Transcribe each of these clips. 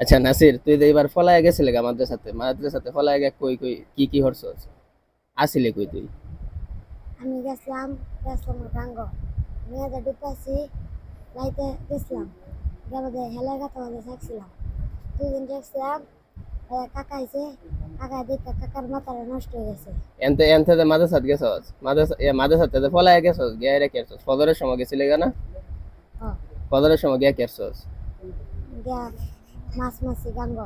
আচ্ছা নাসির, তুই যে এবার ফলায় গেছিলি গা মাদ্রাসাতে ফলায় গে কই কই কি হরছস? আসিলি কই তুই? আমি গেছিলাম গাঙ্গ মেয়েদের ডুবাইছি লাইতে গেছিলাম গেলে হেলার কথা বলে থাকছিলাম 2 দিন দেখছিলাম কাকা আইছে কাকা দেখে কাকার মাথাটা নষ্ট হয়ে গেছে। এনতে যে মাদ্রাসাত গেছস, মাদ্রাসাতে যে ফলায় গেছস, গিয়া রে কেছস? ফজরের সময় গেছিলি গা না? হ ফজরের সময় গিয়া কেছস? গিয়া মাছ মাছি গাঙ্গ।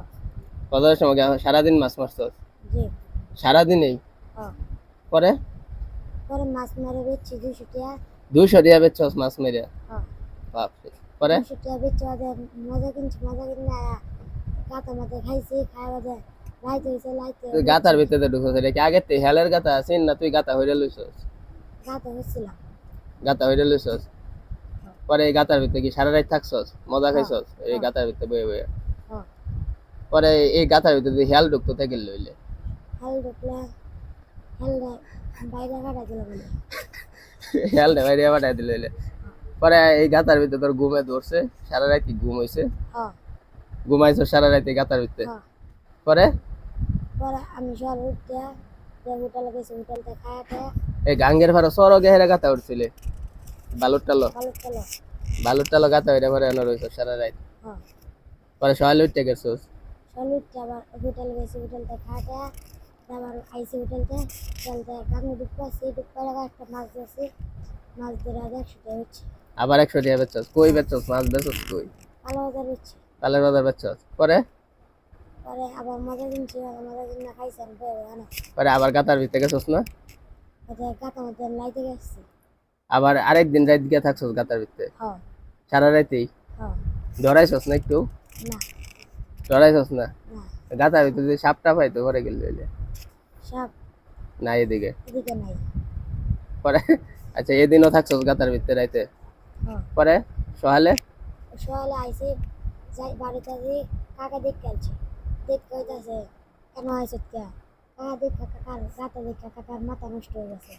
ফজরের সময় গিয়া সারাদিন মাছ মারছস? জি। সারাদিনই? হ পরে পরে মাছ মেরে বেচছি 200 টাকা। 200 দিয়া বেচছস মাছ মেরে? হ বাপরে। পরে 200 টাকা বেচছি ওদের মজা কিনে আয়া গাতা মাথা খাইছি খাওয়া বাদে লাইতে হয়েছে লাইতে তুই গাতার লুচ্ছি ভিতরে ঢুকছস, এটা কি আগের থেকে হেলের গাতা আছিস না তুই গাতা হইরে লইছস? গাতা হচ্ছিলাম। গাতা হইরে লইছস? পরে এই গাতার ভিতরে কি সারা রাত থাকছস, মজা হ খাইছস হ এই গাতার ভিতরে বয়ে বয়ে? হ পরে এই গাতার ভিতরে যদি হেল ঢুকতো তাকে লইলে? হেল ঢুকলে হেলটা বাইরে কাটা দিল বলে। হেল রে বাইরে পাঠাই দিল লইলে। পরে এই গাতার ভিতরে তোর ঘুমে ধরছে, সারা রাত ঘুম হইছে? হ ঘুমাইছো সারা রাত এই গাতার ভিতরে? হ পরে পরে আমি সকালে উঠতে হোটেলে গেছি হোটেলতে খাওয়াতে এই গাঙ্গের ভাড়া সরো গেহেরা গাতা উঠছিলে? বালুর টালো বালুর তেলে। বালুর টালো গাতা হইরে পরে এনে রইছো সারা রাত? হ পরে সকালে উঠতে গেছোস? সকালে উঠতে আবার হোটেলে গেছি হোটেলতে খাওয়াতে আবার আইসি হোটেলতে গাঙে ডুবতে একটা মাছ ধরছি মাছ ধরে আজ 100 টাকা হচ্ছে। আবার 100 টাকা বেচছস? কই বেচছস মাছ, বেচছস কই? কালো বাজার হচ্ছে। কালের বাজার বেচছস? পরে পরে আবার মজা কিনে খাইছি আমি অনেক। পরে আবার গাতার ভিতরে গেছস না? গাতা মধ্যে লাইতে গেছি। আবার আরেকদিন রাত গিয়া থাকছস গাতার ভিতরে? হ সারা রাতেই? হ ডরাইছস না একটু? না ডরাইছস না? না গাতার ভিতরে যদি সাপটা পাইতো পরে গেল লইলে? সাপ না এদিকে? এদিকে নাই। পরে আচ্ছা এদিনও থাকছস গাতার ভিতরে রাইতে? হ পরে সকালে? সকালে আইসি যাই বাড়িতে দিয়ে কাকা দেখ খেলছে দেখ কইতাছে কেন আইসত কে কাকা দেখ কাকার গাতা দেখ কাকার মাথা নষ্ট হয়ে গেছে।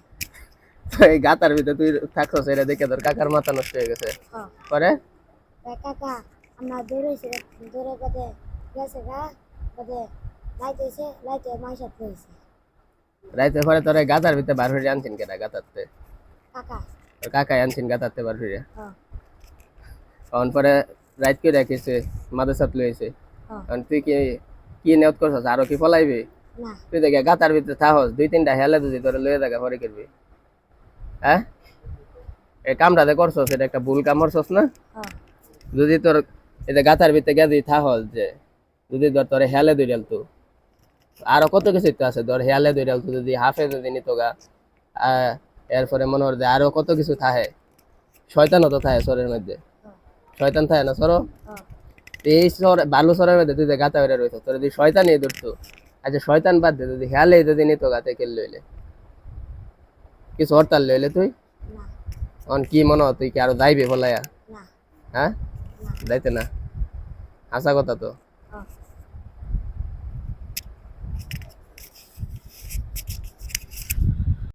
তো এই গাতার ভিতরে তুই থাকছস এটা দেখে তোর কাকার মাথা নষ্ট হয়ে গেছে? হ্যাঁ পরে কাকা আমরা দৌড়েছি দৌড়ে বাদে গেছে বাদে লাইতে মাইসাত হয়েছে। রাইতে পরে তোর এই গাতার ভিতরে বার হইরে আনছেন কেনা গাতাতে? কাকা। তোর কাকাই আনছেন গাতাতে বার হইরে? হ্যাঁ তখন পরে রাইত করে রেখেছে মাদ্রাসাত লইছে। হ্যাঁ তখন তুই কি কি নিয়ত করছস আরো কি ফলাইবি? না তুই দেখে গাতার ভিতরে থাকস 2-3টা হেলে যদি তোর লয়ে দেখা পরে করবি? হ্যাঁ, এই কামটাতে করছস এটা একটা ভুল কাম করছস না? হ্যাঁ যদি তোর এই যে গাতার ভিতরে গেদি থাকস যে যদি ধর তোর হেলে দইরাল তো আরো কত কিছু তো আছে, ধর হেলে দইরাল তো যদি হাফে যদি নিত গা, এরপরে মনে হয় যে আরো কত কিছু থাহে, শয়তানও তো থাকে সরের মধ্যে, হ্যাঁ শয়তান থাকে না সরো? হ্যাঁ এই সর বালু সরের মধ্যে তুই যে গাতা হইরা রইছ তোর যদি শয়তানই ধরতো, আচ্ছা শয়তান বাদ দে যদি হেলে যদি নিত গাতে কেল লইলে কিছু হরতাল লইলে তুই না অন কি মনে হয় তুই কি আরো যাইবি ফলাইয়া? না হ্যাঁ, না যাইতে না? আসা কথা তো। হ্যাঁ